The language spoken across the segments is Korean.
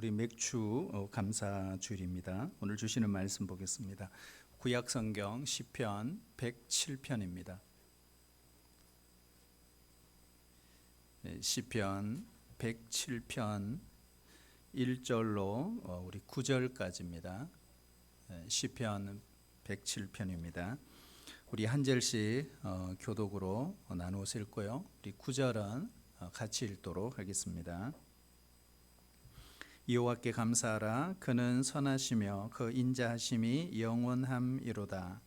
우리 맥주 감사 주일입니다. 오늘 주시는 말씀 보겠습니다. 구약 성경 시편 107편입니다. 시편 107편 1절로 우리 9절까지입니다. 시편 107편입니다. 우리 한 절씩 교독으로 나누어서 읽고요. 우리 9절은 같이 읽도록 하겠습니다. 여호와께 감사하라. 그는 선하시며 그 인자하심이 영원함이로다.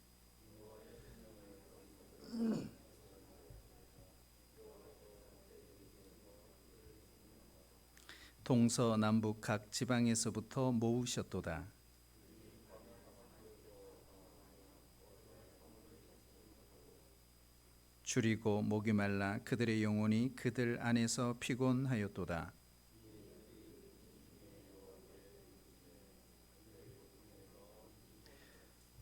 동서남북 각 지방에서부터 모으셨도다. 줄이고 목이 말라 그들의 영혼이 그들 안에서 피곤하였도다.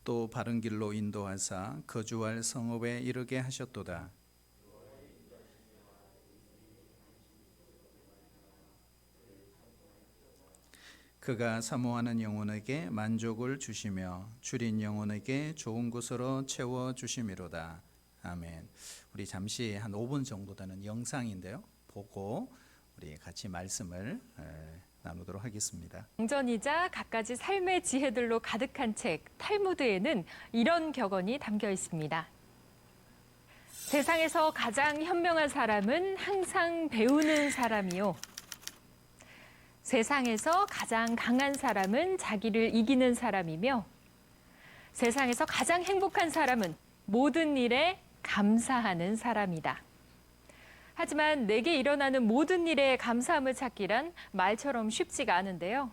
또 바른 길로 인도하사 거주할 성읍에 이르게 하셨도다. 그가 사모하는 영혼에게 만족을 주시며 줄인 영혼에게 좋은 곳으로 채워 주심이로다. 아멘. 우리 잠시 한 5분 정도 되는 영상인데요. 보고 우리 같이 말씀을 나누도록 하겠습니다. 정전이자 갖가지 삶의 지혜들로 가득한 책 탈무드에는 이런 격언이 담겨 있습니다. 세상에서 가장 현명한 사람은 항상 배우는 사람이요. 세상에서 가장 강한 사람은 자기를 이기는 사람이며 세상에서 가장 행복한 사람은 모든 일에 감사하는 사람이다. 하지만 내게 일어나는 모든 일에 감사함을 찾기란 말처럼 쉽지가 않은데요.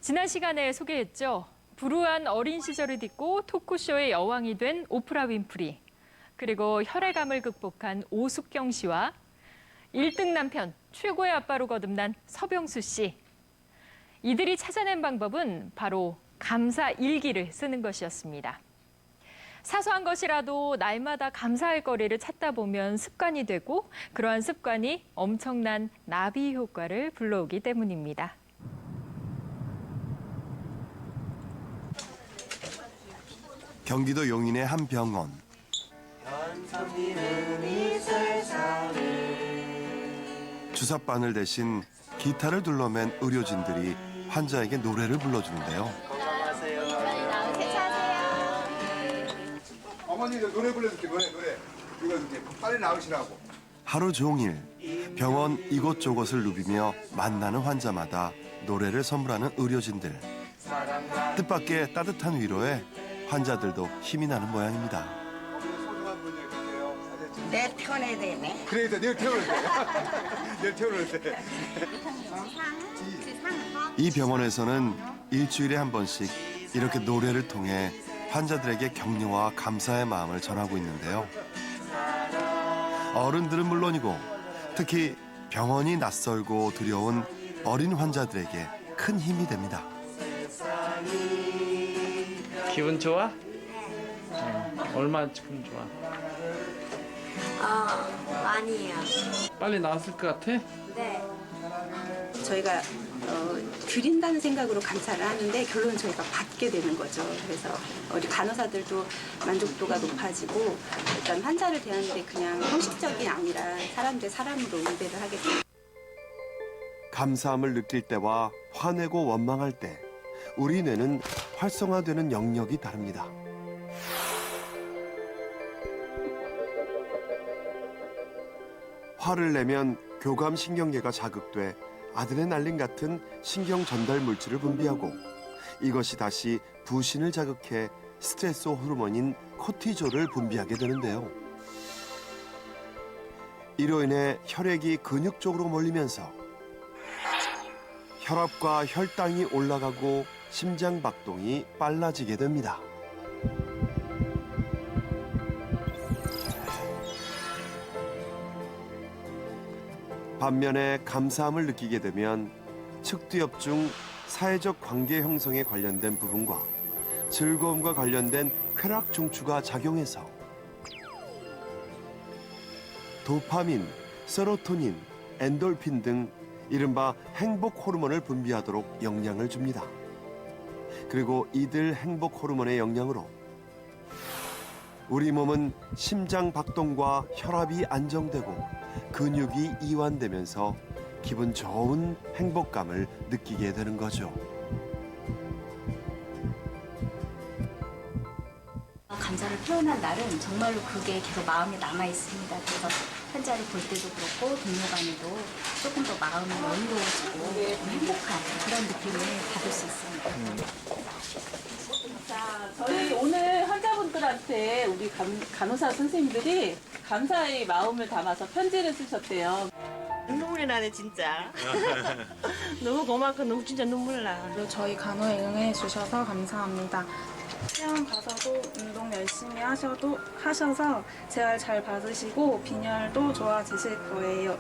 지난 시간에 소개했죠. 불우한 어린 시절을 딛고 토크쇼의 여왕이 된 오프라 윈프리, 그리고 혈액암을 극복한 오숙경 씨와 1등 남편, 최고의 아빠로 거듭난 서병수 씨. 이들이 찾아낸 방법은 바로 감사 일기를 쓰는 것이었습니다. 사소한 것이라도 날마다 감사할 거리를 찾다 보면 습관이 되고 그러한 습관이 엄청난 나비 효과를 불러오기 때문입니다. 경기도 용인의 한 병원. 주사바늘 대신 기타를 둘러맨 의료진들이 환자에게 노래를 불러주는데요. 어머니 노래 불러줄게. 노래 이거 이제 빨리 나오시라고. 하루 종일 병원 이곳저곳을 누비며 만나는 환자마다 노래를 선물하는 의료진들. 뜻밖의 따뜻한 위로에 환자들도 힘이 나는 모양입니다. 소중한 분들 계세요. 내 태어나야 되네. 그래도 내일 태어날 때. 내일 태어날 때. 이 병원에서는 일주일에 한 번씩 이렇게 노래를 통해 환자들에게 격려와 감사의 마음을 전하고 있는데요. 어른들은 물론이고 특히 병원이 낯설고 두려운 어린 환자들에게 큰 힘이 됩니다. 기분 좋아? 얼마큼 좋아? 많이요. 빨리 나왔을 것 같아? 네. 저희가 드린다는 생각으로 감사를 하는데 결론은 저희가 받게 되는 거죠. 그래서 우리 간호사들도 만족도가 높아지고 일단 환자를 대하는데 그냥 형식적이 아니라 사람으로 응대를 하게 됩니다. 감사함을 느낄 때와 화내고 원망할 때 우리 뇌는 활성화되는 영역이 다릅니다. 화를 내면 교감신경계가 자극돼 아드레날린 같은 신경 전달 물질을 분비하고 이것이 다시 부신을 자극해 스트레스 호르몬인 코티졸을 분비하게 되는데요. 이로 인해 혈액이 근육 쪽으로 몰리면서 혈압과 혈당이 올라가고 심장 박동이 빨라지게 됩니다. 반면에 감사함을 느끼게 되면 측두엽 중 사회적 관계 형성에 관련된 부분과 즐거움과 관련된 쾌락 중추가 작용해서 도파민, 세로토닌, 엔돌핀 등 이른바 행복 호르몬을 분비하도록 영향을 줍니다. 그리고 이들 행복 호르몬의 영향으로 우리 몸은 심장 박동과 혈압이 안정되고 근육이 이완되면서 기분 좋은 행복감을 느끼게 되는 거죠. 감사를 표현한 날은 정말로 그게 계속 마음에 남아 있습니다. 그래서 환자를 볼 때도 그렇고 동료 간에도 조금 더 마음이 여유로워지고 행복한 그런 느낌을 받을 수 있습니다. 자, 저희 오늘 환자분들한테 우리 간호사 선생님들이 감사의 마음을 담아서 편지를 쓰셨대요. 눈물이 나네 진짜. 너무 고맙고 너무 진짜 눈물 나. 그리고 저희 간호에 응해 주셔서 감사합니다. 시험 가서도 운동 열심히 하셔서 재활 잘 받으시고 빈혈도 좋아지실 거예요.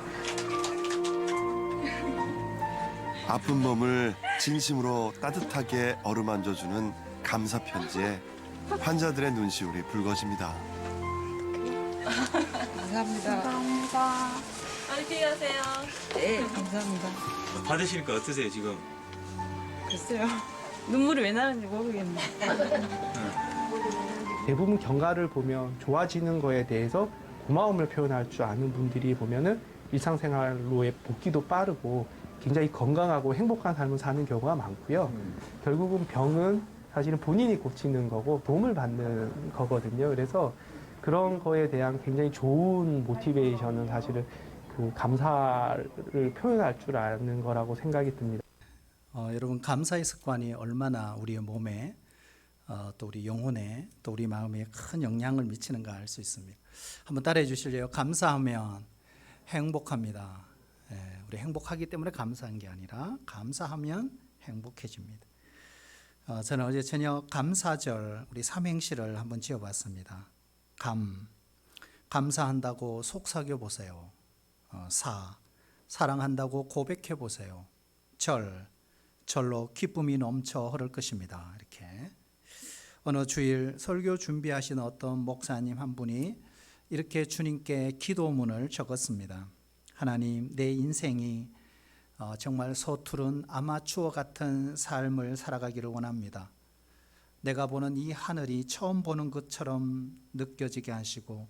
아픈 몸을 진심으로 따뜻하게 어루만져주는 감사 편지에 환자들의 눈시울이 붉어집니다. 감사합니다. 화이팅 하세요. 네 감사합니다. 받으시니까 어떠세요 지금? 글쎄요. 눈물이 왜 나는지 모르겠네. 대부분 경과를 보면 좋아지는 거에 대해서 고마움을 표현할 줄 아는 분들이 보면은 일상생활로의 복귀도 빠르고 굉장히 건강하고 행복한 삶을 사는 경우가 많고요. 결국은 병은 사실은 본인이 고치는 거고 도움을 받는 거거든요. 그래서 그런 거에 대한 굉장히 좋은 모티베이션은 사실은 그 감사를 표현할 줄 아는 거라고 생각이 듭니다. 여러분 감사의 습관이 얼마나 우리의 몸에 또 우리 영혼에 또 우리 마음에 큰 영향을 미치는가 알 수 있습니다. 한번 따라해 주실래요? 감사하면 행복합니다. 우리 행복하기 때문에 감사한 게 아니라 감사하면 행복해집니다. 저는 어제 저녁 감사절 우리 삼행시를 한번 지어봤습니다. 감사한다고 속삭여 보세요. 사랑한다고 고백해 보세요. 절로 기쁨이 넘쳐 흐를 것입니다. 이렇게 어느 주일 설교 준비하시는 어떤 목사님 한 분이 이렇게 주님께 기도문을 적었습니다. 하나님, 내 인생이 정말 서투른 아마추어 같은 삶을 살아가기를 원합니다. 내가 보는 이 하늘이 처음 보는 것처럼 느껴지게 하시고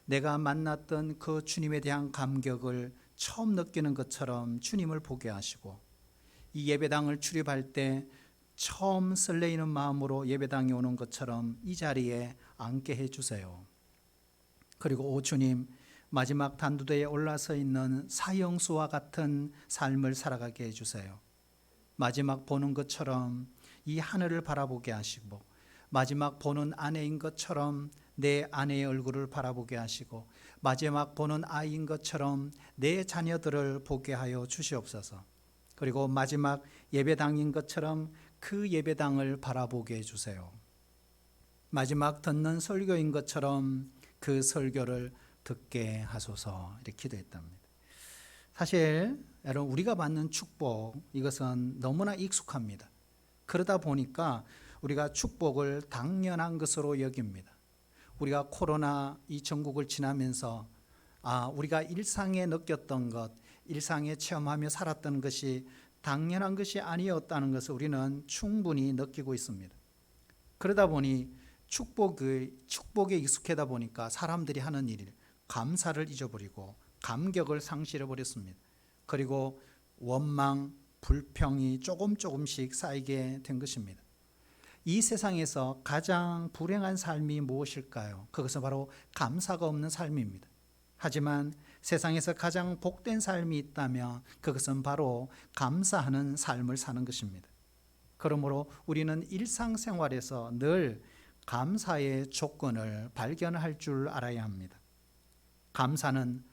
내가 만났던 그 주님에 대한 감격을 처음 느끼는 것처럼 주님을 보게 하시고 이 예배당을 출입할 때 처음 설레이는 마음으로 예배당에 오는 것처럼 이 자리에 앉게 해주세요. 그리고 오 주님, 마지막 단두대에 올라서 있는 사형수와 같은 삶을 살아가게 해주세요. 마지막 보는 것처럼 이 하늘을 바라보게 하시고 마지막 보는 아내인 것처럼 내 아내의 얼굴을 바라보게 하시고 마지막 보는 아이인 것처럼 내 자녀들을 보게 하여 주시옵소서. 그리고 마지막 예배당인 것처럼 그 예배당을 바라보게 해주세요. 마지막 듣는 설교인 것처럼 그 설교를 듣게 하소서. 이렇게 기도했답니다. 사실 여러분 우리가 받는 축복 이것은 너무나 익숙합니다. 그러다 보니까 우리가 축복을 당연한 것으로 여깁니다. 우리가 코로나 이 전국을 지나면서 우리가 일상에 느꼈던 것, 일상에 체험하며 살았던 것이 당연한 것이 아니었다는 것을 우리는 충분히 느끼고 있습니다. 그러다 보니 축복에 익숙하다 보니까 사람들이 하는 일, 감사를 잊어버리고 감격을 상실해버렸습니다. 그리고 원망, 불평이 조금씩 쌓이게 된 것입니다. 이 세상에서 가장 불행한 삶이 무엇일까요? 그것은 바로 감사가 없는 삶입니다. 하지만 세상에서 가장 복된 삶이 있다면 그것은 바로 감사하는 삶을 사는 것입니다. 그러므로 우리는 일상생활에서 늘 감사의 조건을 발견할 줄 알아야 합니다. 감사는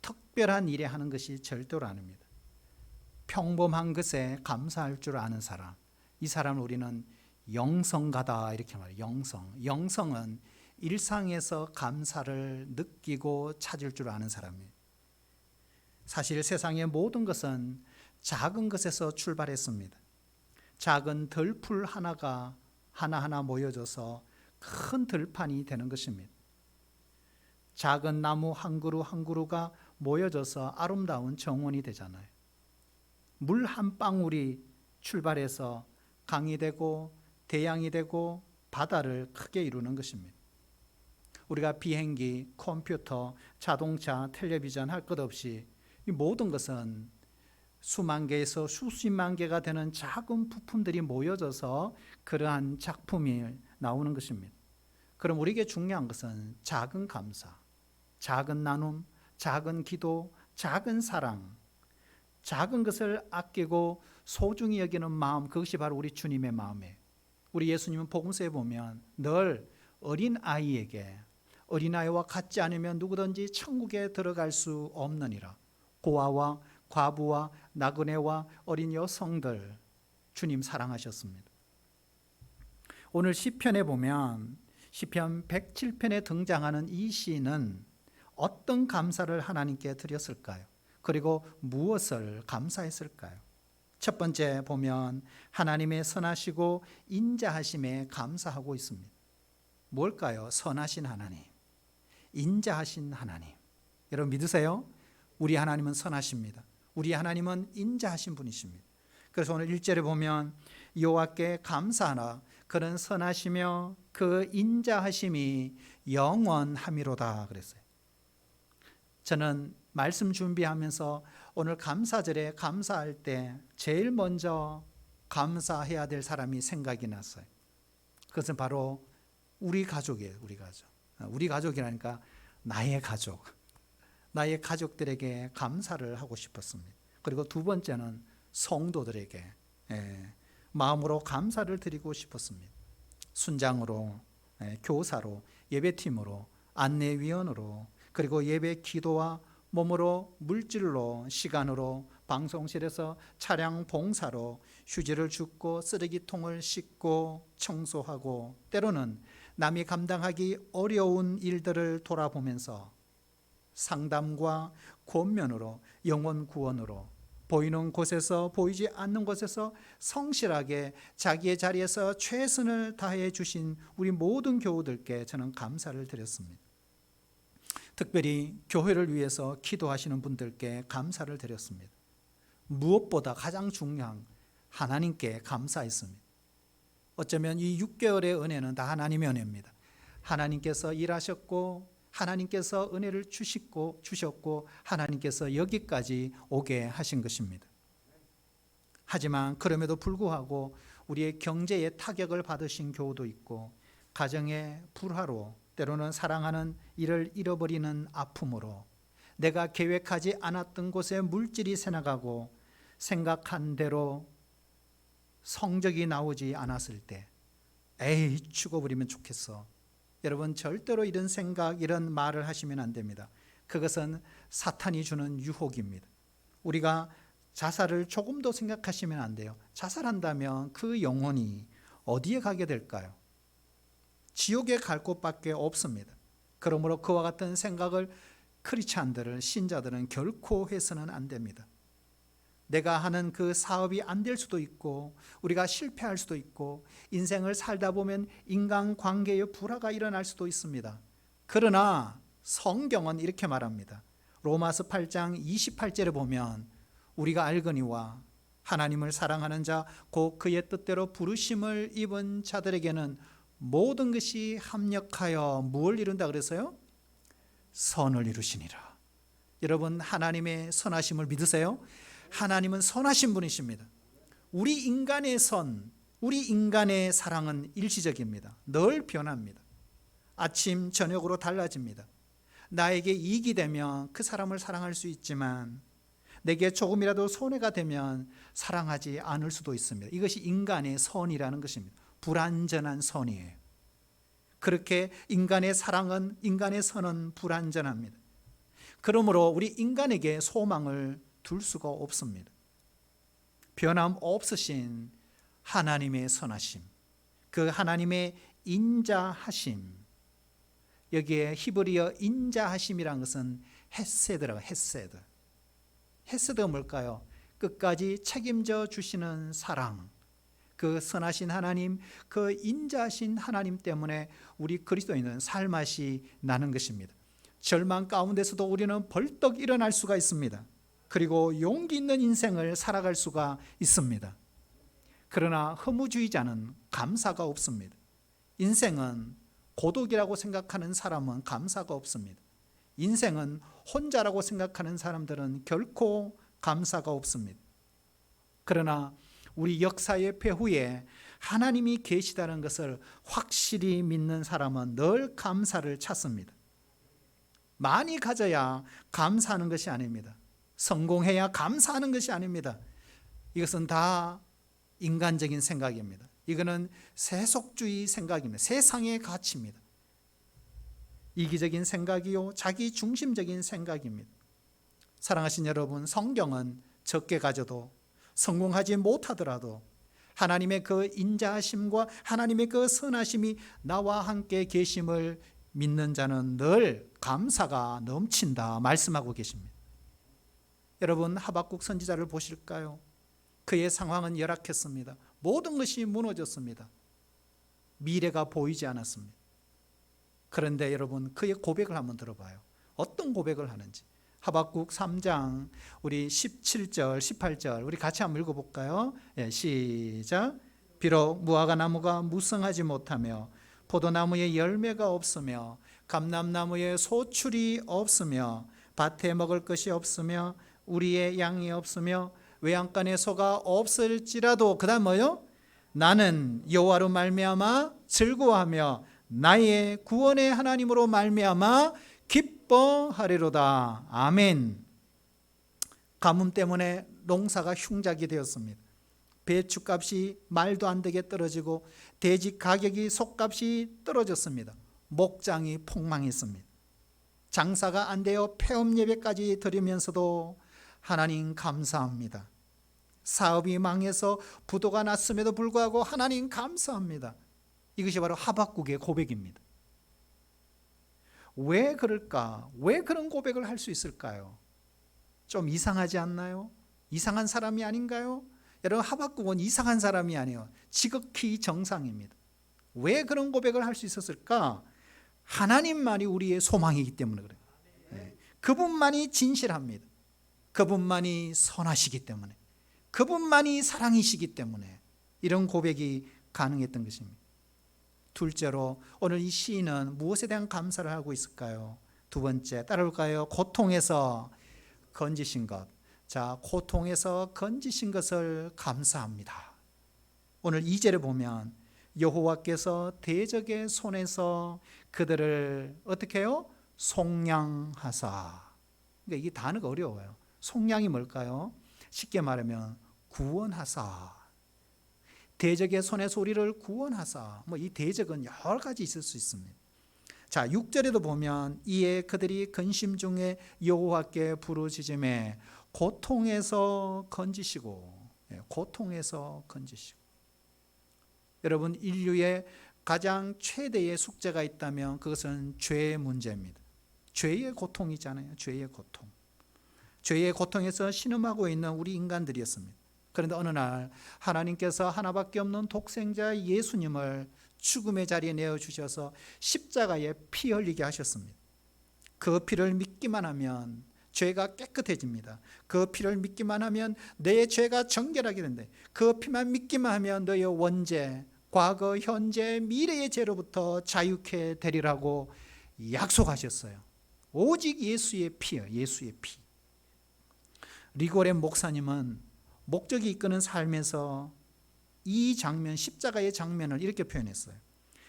특별한 일에 하는 것이 절대로 아닙니다. 평범한 것에 감사할 줄 아는 사람, 이 사람을 우리는 영성가다 이렇게 말해요. 영성은 일상에서 감사를 느끼고 찾을 줄 아는 사람이에요. 사실 세상의 모든 것은 작은 것에서 출발했습니다. 작은 들풀 하나가 하나하나 모여져서 큰 들판이 되는 것입니다. 작은 나무 한 그루 한 그루가 모여져서 아름다운 정원이 되잖아요. 물 한 방울이 출발해서 강이 되고 대양이 되고 바다를 크게 이루는 것입니다. 우리가 비행기, 컴퓨터, 자동차, 텔레비전 할 것 없이 이 모든 것은 수만 개에서 수십만 개가 되는 작은 부품들이 모여져서 그러한 작품이 나오는 것입니다. 그럼 우리에게 중요한 것은 작은 감사, 작은 나눔, 작은 기도, 작은 사랑, 작은 것을 아끼고 소중히 여기는 마음, 그것이 바로 우리 주님의 마음이에요. 우리 예수님은 복음서에 보면 늘 어린아이에게 어린아이와 같지 않으면 누구든지 천국에 들어갈 수 없느니라. 고아와 과부와 나그네와 어린 여성들 주님 사랑하셨습니다. 오늘 시편에 보면 시편 107편에 등장하는 이 시인은 어떤 감사를 하나님께 드렸을까요? 그리고 무엇을 감사했을까요? 첫 번째 보면 하나님의 선하시고 인자하심에 감사하고 있습니다. 뭘까요? 선하신 하나님, 인자하신 하나님. 여러분 믿으세요? 우리 하나님은 선하십니다. 우리 하나님은 인자하신 분이십니다. 그래서 오늘 1절에 보면 여호와께 감사하라. 그는 선하시며 그 인자하심이 영원함이로다 그랬어요. 저는 말씀 준비하면서 오늘 감사절에 감사할 때 제일 먼저 감사해야 될 사람이 생각이 났어요. 그것은 바로 우리 가족이에요. 우리 가족. 우리 가족이라니까 나의 가족. 나의 가족들에게 감사를 하고 싶었습니다. 그리고 두 번째는 성도들에게 마음으로 감사를 드리고 싶었습니다. 순장으로, 교사로, 예배팀으로, 안내위원으로, 그리고 예배 기도와 몸으로, 물질로, 시간으로, 방송실에서 차량 봉사로 휴지를 줍고 쓰레기통을 씻고 청소하고 때로는 남이 감당하기 어려운 일들을 돌아보면서 상담과 권면으로, 영혼 구원으로 보이는 곳에서 보이지 않는 곳에서 성실하게 자기의 자리에서 최선을 다해 주신 우리 모든 교우들께 저는 감사를 드렸습니다. 특별히 교회를 위해서 기도하시는 분들께 감사를 드렸습니다. 무엇보다 가장 중요한 하나님께 감사했습니다. 어쩌면 이 6개월의 은혜는 다 하나님의 은혜입니다. 하나님께서 일하셨고 하나님께서 은혜를 주셨고 하나님께서 여기까지 오게 하신 것입니다. 하지만 그럼에도 불구하고 우리의 경제에 타격을 받으신 교우도 있고 가정의 불화로 때로는 사랑하는 이를 잃어버리는 아픔으로 내가 계획하지 않았던 곳에 물질이 새나가고 생각한 대로 성적이 나오지 않았을 때 에이 죽어버리면 좋겠어. 여러분 절대로 이런 생각 이런 말을 하시면 안 됩니다. 그것은 사탄이 주는 유혹입니다. 우리가 자살을 조금 더 생각하시면 안 돼요. 자살한다면 그 영혼이 어디에 가게 될까요? 지옥에 갈 곳밖에 없습니다. 그러므로 그와 같은 생각을 크리스찬들은 신자들은 결코 해서는 안 됩니다. 내가 하는 그 사업이 안 될 수도 있고 우리가 실패할 수도 있고 인생을 살다 보면 인간관계의 불화가 일어날 수도 있습니다. 그러나 성경은 이렇게 말합니다. 로마서 8장 28절에 보면 우리가 알거니와 하나님을 사랑하는 자 곧 그의 뜻대로 부르심을 입은 자들에게는 모든 것이 합력하여 무엇을 이룬다 그랬어요? 선을 이루시니라. 여러분 하나님의 선하심을 믿으세요? 하나님은 선하신 분이십니다. 우리 인간의 선, 우리 인간의 사랑은 일시적입니다. 늘 변합니다. 아침 저녁으로 달라집니다. 나에게 이익이 되면 그 사람을 사랑할 수 있지만 내게 조금이라도 손해가 되면 사랑하지 않을 수도 있습니다. 이것이 인간의 선이라는 것입니다. 불완전한 선이에요. 그렇게 인간의 사랑은, 인간의 선은 불완전합니다. 그러므로 우리 인간에게 소망을 둘 수가 없습니다. 변함없으신 하나님의 선하심, 그 하나님의 인자하심, 여기에 히브리어 인자하심이라는 것은 헤세드라고 헤세드. 헤세드가 뭘까요? 끝까지 책임져 주시는 사랑. 그 선하신 하나님, 그 인자하신 하나님 때문에 우리 그리스도인은 살맛이 나는 것입니다. 절망 가운데서도 우리는 벌떡 일어날 수가 있습니다. 그리고 용기 있는 인생을 살아갈 수가 있습니다. 그러나 허무주의자는 감사가 없습니다. 인생은 고독이라고 생각하는 사람은 감사가 없습니다. 인생은 혼자라고 생각하는 사람들은 결코 감사가 없습니다. 그러나 우리 역사의 배후에 하나님이 계시다는 것을 확실히 믿는 사람은 늘 감사를 찾습니다. 많이 가져야 감사하는 것이 아닙니다. 성공해야 감사하는 것이 아닙니다. 이것은 다 인간적인 생각입니다. 이거는 세속주의 생각입니다. 세상의 가치입니다. 이기적인 생각이요, 자기 중심적인 생각입니다. 사랑하신 여러분, 성경은 적게 가져도 성공하지 못하더라도 하나님의 그 인자하심과 하나님의 그 선하심이 나와 함께 계심을 믿는 자는 늘 감사가 넘친다 말씀하고 계십니다. 여러분, 하박국 선지자를 보실까요? 그의 상황은 열악했습니다. 모든 것이 무너졌습니다. 미래가 보이지 않았습니다. 그런데 여러분, 그의 고백을 한번 들어봐요. 어떤 고백을 하는지. 하박국 3장 우리 17절 18절 우리 같이 한번 읽어볼까요? 시작. 비록 무화과 나무가 무성하지 못하며 포도나무에 열매가 없으며 감람나무에 소출이 없으며 밭에 먹을 것이 없으며 우리의 양이 없으며 외양간에 소가 없을지라도, 그 다음 뭐요? 나는 여호와로 말미암아 즐거워하며 나의 구원의 하나님으로 말미암아 기뻐하리로다. 아멘. 가뭄 때문에 농사가 흉작이 되었습니다. 배추값이 말도 안 되게 떨어지고 돼지 가격이 속값이 떨어졌습니다. 목장이 폭망했습니다. 장사가 안 되어 폐업 예배까지 드리면서도 하나님 감사합니다. 사업이 망해서 부도가 났음에도 불구하고 하나님 감사합니다. 이것이 바로 하박국의 고백입니다. 왜 그럴까? 왜 그런 고백을 할 수 있을까요? 좀 이상하지 않나요? 이상한 사람이 아닌가요? 여러분, 하박국은 이상한 사람이 아니에요. 지극히 정상입니다. 왜 그런 고백을 할 수 있었을까? 하나님만이 우리의 소망이기 때문에 그래요. 네. 그분만이 진실합니다. 그분만이 선하시기 때문에, 그분만이 사랑이시기 때문에 이런 고백이 가능했던 것입니다. 둘째로, 오늘 이 시인은 무엇에 대한 감사를 하고 있을까요? 두 번째, 따라올까요? 고통에서 건지신 것. 자, 고통에서 건지신 것을 감사합니다. 오늘 2절에 보면 여호와께서 대적의 손에서 그들을 어떻게 해요? 속량하사. 그러니까 이게 단어가 어려워요. 속량이 뭘까요? 쉽게 말하면 구원하사. 대적의 손에서 우리를 구원하사. 이 대적은 여러 가지 있을 수 있습니다. 자, 6절에도 보면 이에 그들이 근심 중에 여호와께 부르짖음에 고통에서 건지시고, 고통에서 건지시고. 여러분, 인류의 가장 최대의 숙제가 있다면 그것은 죄의 문제입니다. 죄의 고통이잖아요. 죄의 고통. 죄의 고통에서 신음하고 있는 우리 인간들이었습니다. 그런데 어느 날 하나님께서 하나밖에 없는 독생자 예수님을 죽음의 자리에 내어주셔서 십자가에 피 흘리게 하셨습니다. 그 피를 믿기만 하면 죄가 깨끗해집니다. 그 피를 믿기만 하면 내 죄가 정결하게 된다. 그 피만 믿기만 하면 너의 원죄, 과거, 현재, 미래의 죄로부터 자유케 되리라고 약속하셨어요. 오직 예수의 피요, 예수의 피. 리고렌 목사님은 목적이 이끄는 삶에서 이 장면, 십자가의 장면을 이렇게 표현했어요.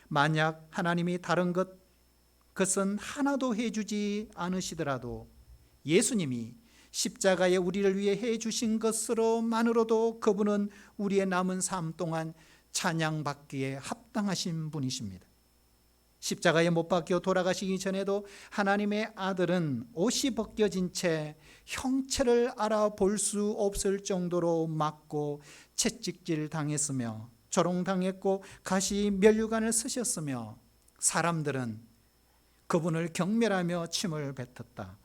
만약 하나님이 다른 그것은 하나도 해주지 않으시더라도 예수님이 십자가에 우리를 위해 해주신 것으로만으로도 그분은 우리의 남은 삶 동안 찬양받기에 합당하신 분이십니다. 십자가에 못 박혀 돌아가시기 전에도 하나님의 아들은 옷이 벗겨진 채 형체를 알아볼 수 없을 정도로 맞고 채찍질 당했으며 조롱당했고 가시 면류관을 쓰셨으며 사람들은 그분을 경멸하며 침을 뱉었다.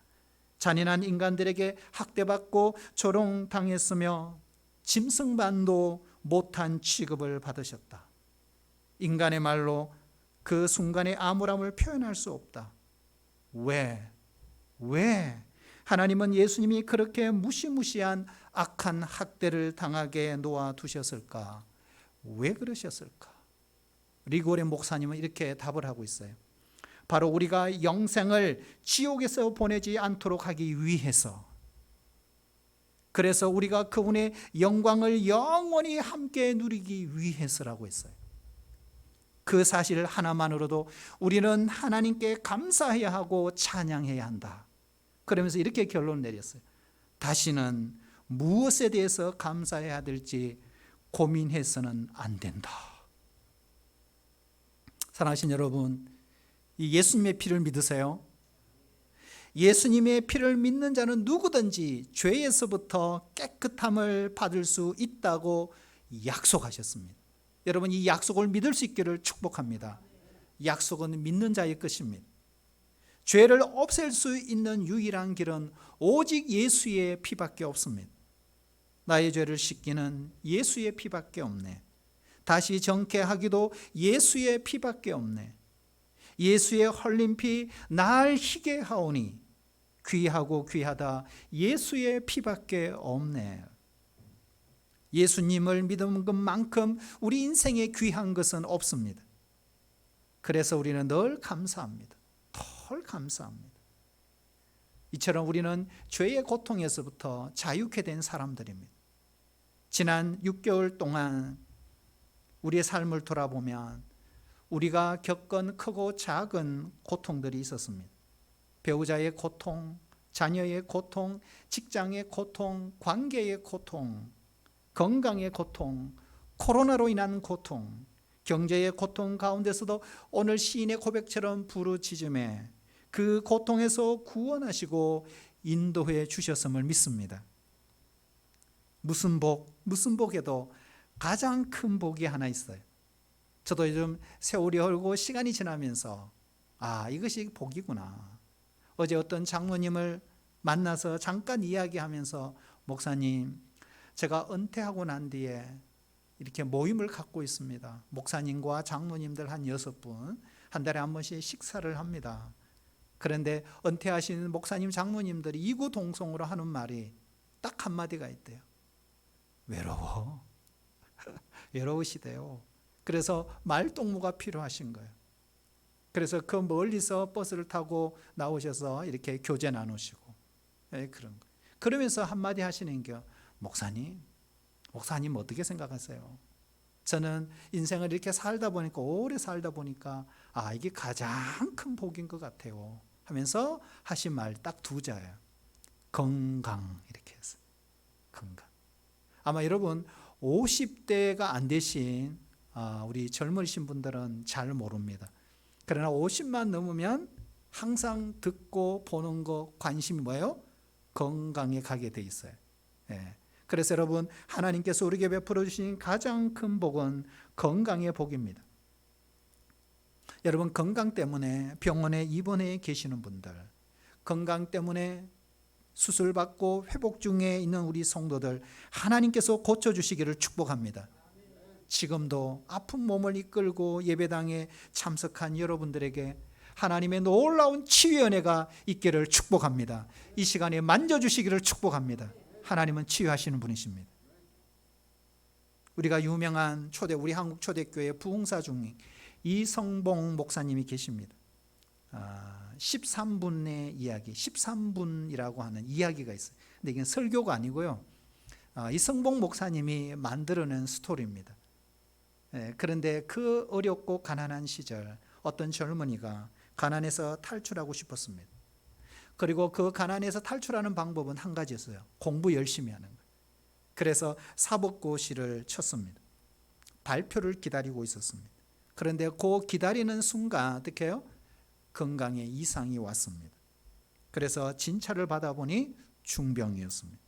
잔인한 인간들에게 학대받고 조롱당했으며 짐승반도 못한 취급을 받으셨다. 인간의 말로 그 순간의 암울함을 표현할 수 없다. 왜 하나님은 예수님이 그렇게 무시무시한 악한 학대를 당하게 놓아두셨을까? 왜 그러셨을까? 리고레 목사님은 이렇게 답을 하고 있어요. 바로 우리가 영생을 지옥에서 보내지 않도록 하기 위해서, 그래서 우리가 그분의 영광을 영원히 함께 누리기 위해서라고 했어요. 그 사실 하나만으로도 우리는 하나님께 감사해야 하고 찬양해야 한다. 그러면서 이렇게 결론을 내렸어요. 다시는 무엇에 대해서 감사해야 될지 고민해서는 안 된다. 사랑하신 여러분, 이 예수님의 피를 믿으세요? 예수님의 피를 믿는 자는 누구든지 죄에서부터 깨끗함을 받을 수 있다고 약속하셨습니다. 여러분, 이 약속을 믿을 수 있기를 축복합니다. 약속은 믿는 자의 것입니다. 죄를 없앨 수 있는 유일한 길은 오직 예수의 피밖에 없습니다. 나의 죄를 씻기는 예수의 피밖에 없네. 다시 정케하기도 예수의 피밖에 없네. 예수의 흘린 피 날 희게 하오니 귀하고 귀하다 예수의 피밖에 없네. 예수님을 믿는 것만큼 우리 인생에 귀한 것은 없습니다. 그래서 우리는 늘 감사합니다. 늘 감사합니다. 이처럼 우리는 죄의 고통에서부터 자유케 된 사람들입니다. 지난 6개월 동안 우리의 삶을 돌아보면 우리가 겪은 크고 작은 고통들이 있었습니다. 배우자의 고통, 자녀의 고통, 직장의 고통, 관계의 고통, 건강의 고통, 코로나로 인한 고통, 경제의 고통 가운데서도 오늘 시인의 고백처럼 부르짖음에 그 고통에서 구원하시고 인도해 주셨음을 믿습니다. 무슨 복에도 가장 큰 복이 하나 있어요. 저도 요즘 세월이 흐르고 시간이 지나면서 이것이 복이구나. 어제 어떤 장로님을 만나서 잠깐 이야기하면서 목사님, 제가 은퇴하고 난 뒤에 이렇게 모임을 갖고 있습니다. 목사님과 장로님들 한 6분 한 달에 한 번씩 식사를 합니다. 그런데 은퇴하신 목사님 장로님들이 이구동성으로 하는 말이 딱 한마디가 있대요. 외로워. 외로우시대요. 그래서 말동무가 필요하신 거예요. 그래서 그 멀리서 버스를 타고 나오셔서 이렇게 교제 나누시고 그런 거. 그러면서 한마디 하시는 게 목사님 어떻게 생각하세요? 저는 인생을 이렇게 살다 보니까 오래 살다 보니까 이게 가장 큰 복인 것 같아요 하면서 하신 말 딱 2자예요. 건강 이렇게 해서 건강. 아마 여러분 50대가 안 되신 우리 젊으신 분들은 잘 모릅니다. 그러나 50만 넘으면 항상 듣고 보는 거 관심이 뭐예요? 건강에 가게 돼 있어요. 그래서 여러분 하나님께서 우리에게 베풀어 주신 가장 큰 복은 건강의 복입니다. 여러분 건강 때문에 병원에 입원해 계시는 분들, 건강 때문에 수술받고 회복 중에 있는 우리 성도들 하나님께서 고쳐주시기를 축복합니다. 지금도 아픈 몸을 이끌고 예배당에 참석한 여러분들에게 하나님의 놀라운 치유의 은혜가 있기를 축복합니다. 이 시간에 만져주시기를 축복합니다. 하나님은 치유하시는 분이십니다. 우리가 유명한 우리 한국 초대교회 부흥사 중에 이성봉 목사님이 계십니다. 13분의 이야기, 13분이라고 하는 이야기가 있어요. 근데 이게 설교가 아니고요. 이성봉 목사님이 만들어낸 스토리입니다. 그런데 그 어렵고 가난한 시절 어떤 젊은이가 가난에서 탈출하고 싶었습니다. 그리고 그 가난에서 탈출하는 방법은 한 가지였어요. 공부 열심히 하는 거예요. 그래서 사법고시를 쳤습니다. 발표를 기다리고 있었습니다. 그런데 그 기다리는 순간 어떻게 해요? 건강에 이상이 왔습니다. 그래서 진찰을 받아보니 중병이었습니다.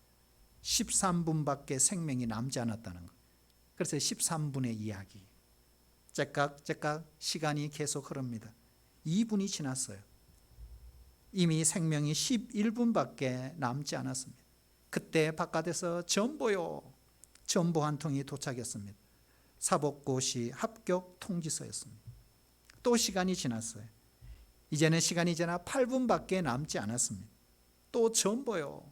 13분밖에 생명이 남지 않았다는 거예요. 그래서 13분의 이야기. 째깍째깍 시간이 계속 흐릅니다. 2분이 지났어요. 이미 생명이 11분밖에 남지 않았습니다. 그때 바깥에서 전보요. 전보 한 통이 도착했습니다. 사법고시 합격 통지서였습니다. 또 시간이 지났어요. 이제는 시간이 지나 8분밖에 남지 않았습니다. 또 전보요.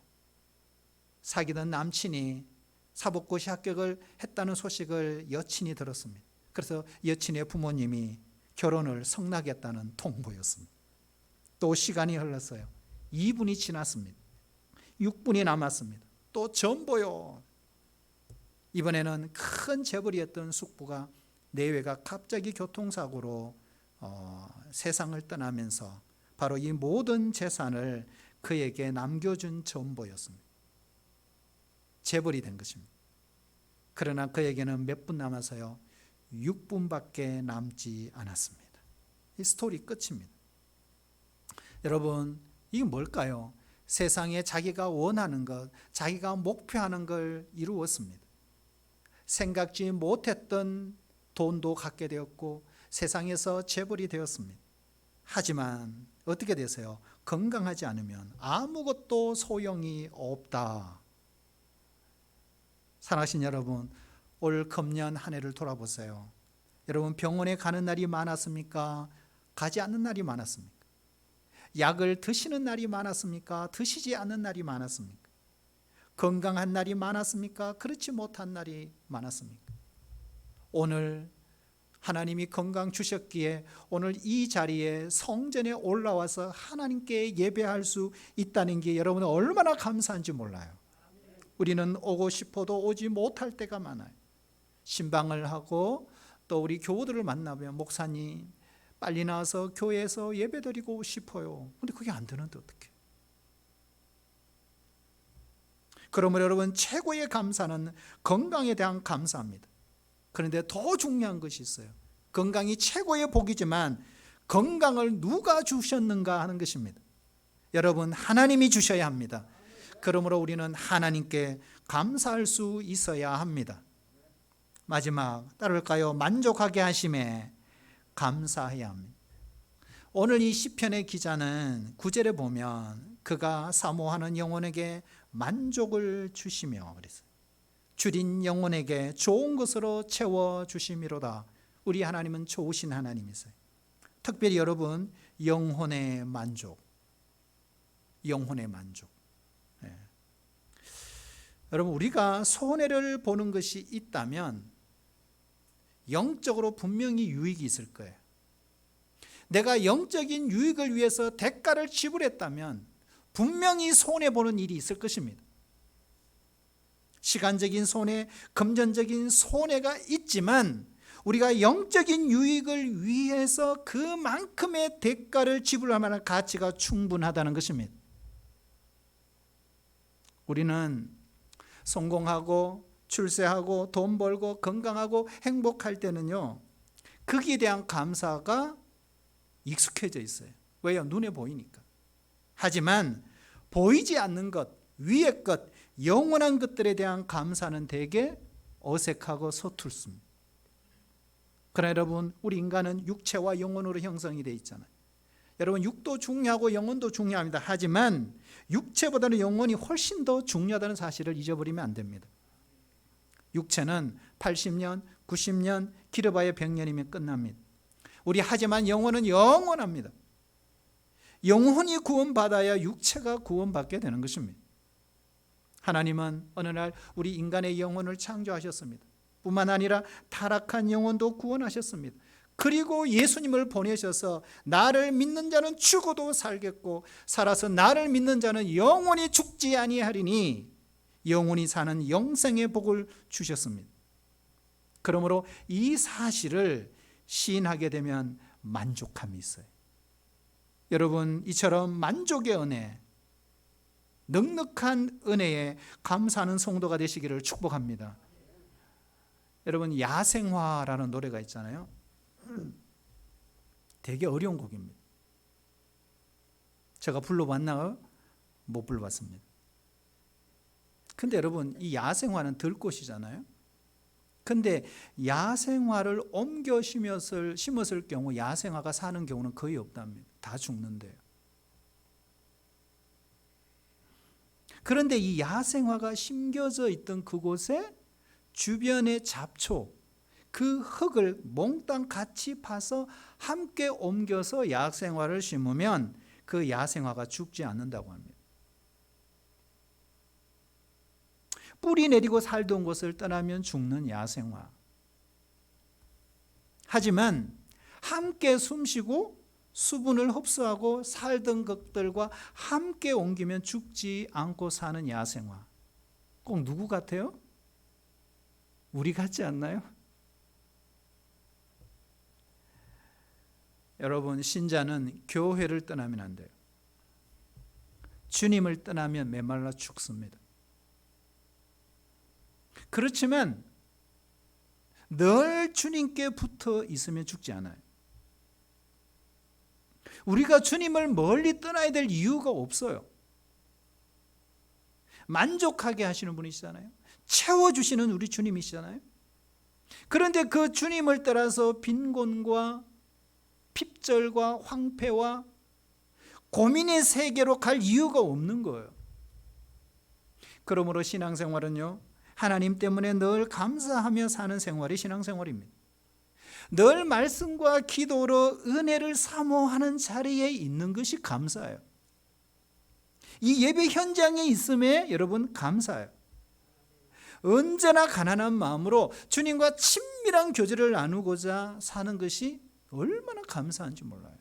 사귀던 남친이 사법고시 합격을 했다는 소식을 여친이 들었습니다. 그래서 여친의 부모님이 결혼을 성낙했다는 통보였습니다. 또 시간이 흘렀어요. 2분이 지났습니다. 6분이 남았습니다. 또 전보요. 이번에는 큰 재벌이었던 숙부가 내외가 갑자기 교통사고로 세상을 떠나면서 바로 이 모든 재산을 그에게 남겨준 전보였습니다. 재벌이 된 것입니다. 그러나 그에게는 몇 분 남아서요, 6분밖에 남지 않았습니다. 이 스토리 끝입니다. 여러분, 이게 뭘까요? 세상에 자기가 원하는 것, 자기가 목표하는 걸 이루었습니다. 생각지 못했던 돈도 갖게 되었고 세상에서 재벌이 되었습니다. 하지만 어떻게 되세요? 건강하지 않으면 아무것도 소용이 없다. 사랑하신 여러분, 올 금년 한 해를 돌아보세요. 여러분, 병원에 가는 날이 많았습니까? 가지 않는 날이 많았습니까? 약을 드시는 날이 많았습니까? 드시지 않는 날이 많았습니까? 건강한 날이 많았습니까? 그렇지 못한 날이 많았습니까? 오늘 하나님이 건강 주셨기에 오늘 이 자리에 성전에 올라와서 하나님께 예배할 수 있다는 게 여러분 얼마나 감사한지 몰라요. 우리는 오고 싶어도 오지 못할 때가 많아요. 신방을 하고 또 우리 교우들을 만나면 목사님 빨리 나와서 교회에서 예배드리고 싶어요. 근데 그게 안 되는데 어떡해? 그러므로 여러분, 최고의 감사는 건강에 대한 감사입니다. 그런데 더 중요한 것이 있어요. 건강이 최고의 복이지만 건강을 누가 주셨는가 하는 것입니다. 여러분, 하나님이 주셔야 합니다. 그러므로 우리는 하나님께 감사할 수 있어야 합니다. 마지막 따를까요? 만족하게 하심에 감사해야 합니다. 오늘 이 시편의 기자는 9절에 보면 그가 사모하는 영혼에게 만족을 주시며 그랬어요. 줄인 영혼에게 좋은 것으로 채워 주심이로다. 우리 하나님은 좋으신 하나님이세요. 특별히 여러분, 영혼의 만족. 영혼의 만족. 네. 여러분, 우리가 손해를 보는 것이 있다면 영적으로 분명히 유익이 있을 거예요. 내가 영적인 유익을 위해서 대가를 지불했다면 분명히 손해보는 일이 있을 것입니다. 시간적인 손해, 금전적인 손해가 있지만 우리가 영적인 유익을 위해서 그만큼의 대가를 지불할 만한 가치가 충분하다는 것입니다. 우리는 성공하고 출세하고 돈 벌고 건강하고 행복할 때는요, 거기에 대한 감사가 익숙해져 있어요. 왜요? 눈에 보이니까. 하지만 보이지 않는 것, 위의 것, 영원한 것들에 대한 감사는 되게 어색하고 서툴습니다. 그러나 여러분, 우리 인간은 육체와 영혼으로 형성이 되어 있잖아요. 여러분, 육도 중요하고 영혼도 중요합니다. 하지만 육체보다는 영혼이 훨씬 더 중요하다는 사실을 잊어버리면 안 됩니다. 육체는 80년, 90년, 길어봐야 100년이면 끝납니다. 하지만 영혼은 영원합니다. 영혼이 구원받아야 육체가 구원받게 되는 것입니다. 하나님은 어느 날 우리 인간의 영혼을 창조하셨습니다. 뿐만 아니라 타락한 영혼도 구원하셨습니다. 그리고 예수님을 보내셔서 나를 믿는 자는 죽어도 살겠고 살아서 나를 믿는 자는 영원히 죽지 아니하리니 영원히 사는 영생의 복을 주셨습니다. 그러므로 이 사실을 시인하게 되면 만족함이 있어요. 여러분, 이처럼 만족의 은혜, 넉넉한 은혜에 감사하는 성도가 되시기를 축복합니다. 여러분, 야생화라는 노래가 있잖아요. 되게 어려운 곡입니다. 제가 불러봤나요? 못 불러봤습니다. 근데 여러분, 이 야생화는 들꽃이잖아요. 근데 야생화를 옮겨 심었을 경우 야생화가 사는 경우는 거의 없답니다. 다 죽는데요. 그런데 이 야생화가 심겨져 있던 그곳에 주변의 잡초, 그 흙을 몽땅 같이 파서 함께 옮겨서 야생화를 심으면 그 야생화가 죽지 않는다고 합니다. 뿌리 내리고 살던 곳을 떠나면 죽는 야생화. 하지만 함께 숨쉬고 수분을 흡수하고 살던 것들과 함께 옮기면 죽지 않고 사는 야생화. 꼭 누구 같아요? 우리 같지 않나요? 여러분, 신자는 교회를 떠나면 안 돼요. 주님을 떠나면 메말라 죽습니다. 그렇지만 늘 주님께 붙어 있으면 죽지 않아요. 우리가 주님을 멀리 떠나야 될 이유가 없어요. 만족하게 하시는 분이시잖아요. 채워주시는 우리 주님이시잖아요. 그런데 그 주님을 따라서 빈곤과 핍절과 황폐와 고민의 세계로 갈 이유가 없는 거예요. 그러므로 신앙생활은요, 하나님 때문에 늘 감사하며 사는 생활이 신앙생활입니다. 늘 말씀과 기도로 은혜를 사모하는 자리에 있는 것이 감사예요. 이 예배 현장에 있음에 여러분 감사해요. 언제나 가난한 마음으로 주님과 친밀한 교제를 나누고자 사는 것이 얼마나 감사한지 몰라요.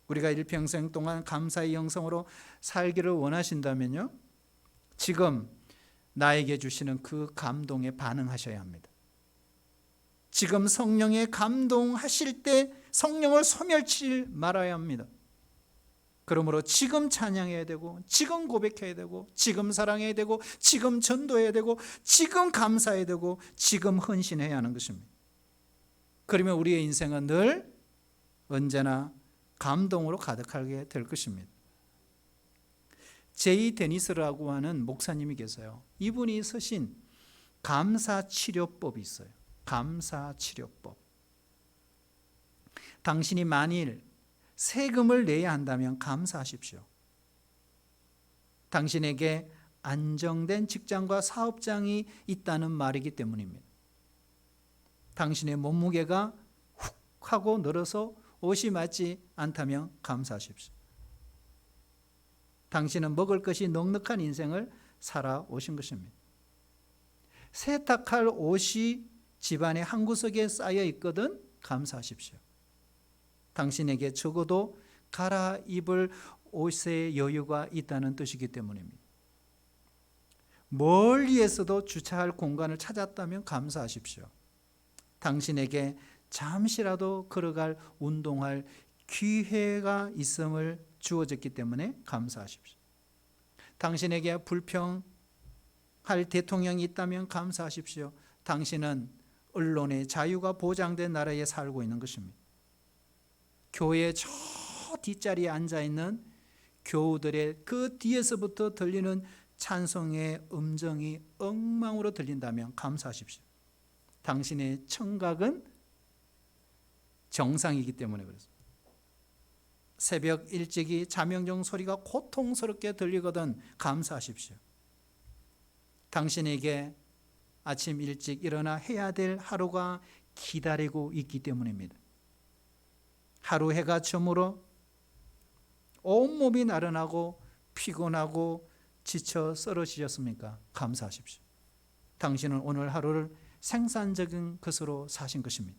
우리가 일평생 동안 감사의 영성으로 살기를 원하신다면요, 지금 나에게 주시는 그 감동에 반응하셔야 합니다. 지금 성령의 감동하실 때 성령을 소멸치지 말아야 합니다. 그러므로 지금 찬양해야 되고, 지금 고백해야 되고, 지금 사랑해야 되고, 지금 전도해야 되고, 지금 감사해야 되고, 지금 헌신해야 하는 것입니다. 그러면 우리의 인생은 늘 언제나 감동으로 가득하게 될 것입니다. 제이 데니스라고 하는 목사님이 계세요. 이분이 쓰신 감사치료법이 있어요. 감사치료법. 당신이 만일 세금을 내야 한다면 감사하십시오. 당신에게 안정된 직장과 사업장이 있다는 말이기 때문입니다. 당신의 몸무게가 훅 하고 늘어서 옷이 맞지 않다면 감사하십시오. 당신은 먹을 것이 넉넉한 인생을 살아오신 것입니다. 세탁할 옷이 집안의 한 구석에 쌓여 있거든 감사하십시오. 당신에게 적어도 갈아입을 옷의 여유가 있다는 뜻이기 때문입니다. 멀리에서도 주차할 공간을 찾았다면 감사하십시오. 당신에게 잠시라도 걸어갈 운동할 기회가 있음을 주어졌기 때문에 감사하십시오. 당신에게 불평할 대통령이 있다면 감사하십시오. 당신은 언론의 자유가 보장된 나라에 살고 있는 것입니다. 교회 저 뒷자리에 앉아있는 교우들의 그 뒤에서부터 들리는 찬송의 음정이 엉망으로 들린다면 감사하십시오. 당신의 청각은 정상이기 때문에 그렇습니다. 새벽 일찍이 자명종 소리가 고통스럽게 들리거든 감사하십시오. 당신에게 아침 일찍 일어나 해야 될 하루가 기다리고 있기 때문입니다. 하루 해가 저물어 온몸이 나른하고 피곤하고 지쳐 쓰러지셨습니까? 감사하십시오. 당신은 오늘 하루를 생산적인 것으로 사신 것입니다.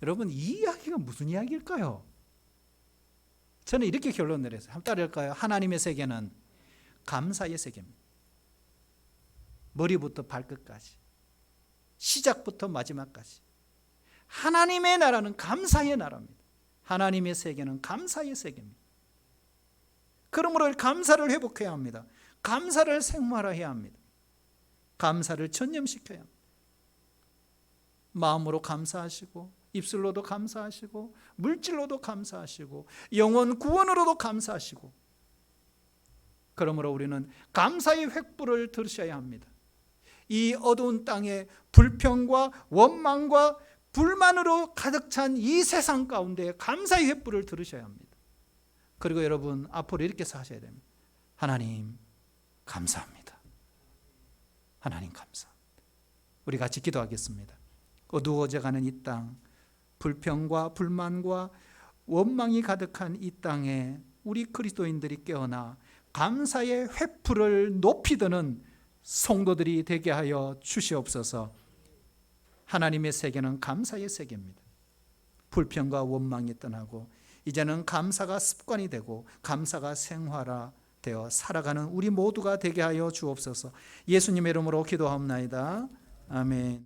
여러분, 이 이야기가 무슨 이야기일까요? 저는 이렇게 결론 내렸어요. 한번 따라할까요? 하나님의 세계는 감사의 세계입니다. 머리부터 발끝까지, 시작부터 마지막까지. 하나님의 나라는 감사의 나라입니다. 하나님의 세계는 감사의 세계입니다. 그러므로 감사를 회복해야 합니다. 감사를 생활화해야 합니다. 감사를 전념시켜야 합니다. 마음으로 감사하시고, 입술로도 감사하시고, 물질로도 감사하시고, 영혼 구원으로도 감사하시고. 그러므로 우리는 감사의 횃불을 들으셔야 합니다. 이 어두운 땅에 불평과 원망과 불만으로 가득 찬 이 세상 가운데 감사의 횃불을 들으셔야 합니다. 그리고 여러분, 앞으로 이렇게 사셔야 됩니다. 하나님 감사합니다. 하나님 감사합니다. 우리 같이 기도하겠습니다. 어두워져가는 이 땅, 불평과 불만과 원망이 가득한 이 땅에 우리 그리스도인들이 깨어나 감사의 횃불을 높이 드는 성도들이 되게 하여 주시옵소서. 하나님의 세계는 감사의 세계입니다. 불평과 원망이 떠나고 이제는 감사가 습관이 되고 감사가 생활화되어 살아가는 우리 모두가 되게 하여 주옵소서. 예수님의 이름으로 기도하옵나이다. 아멘.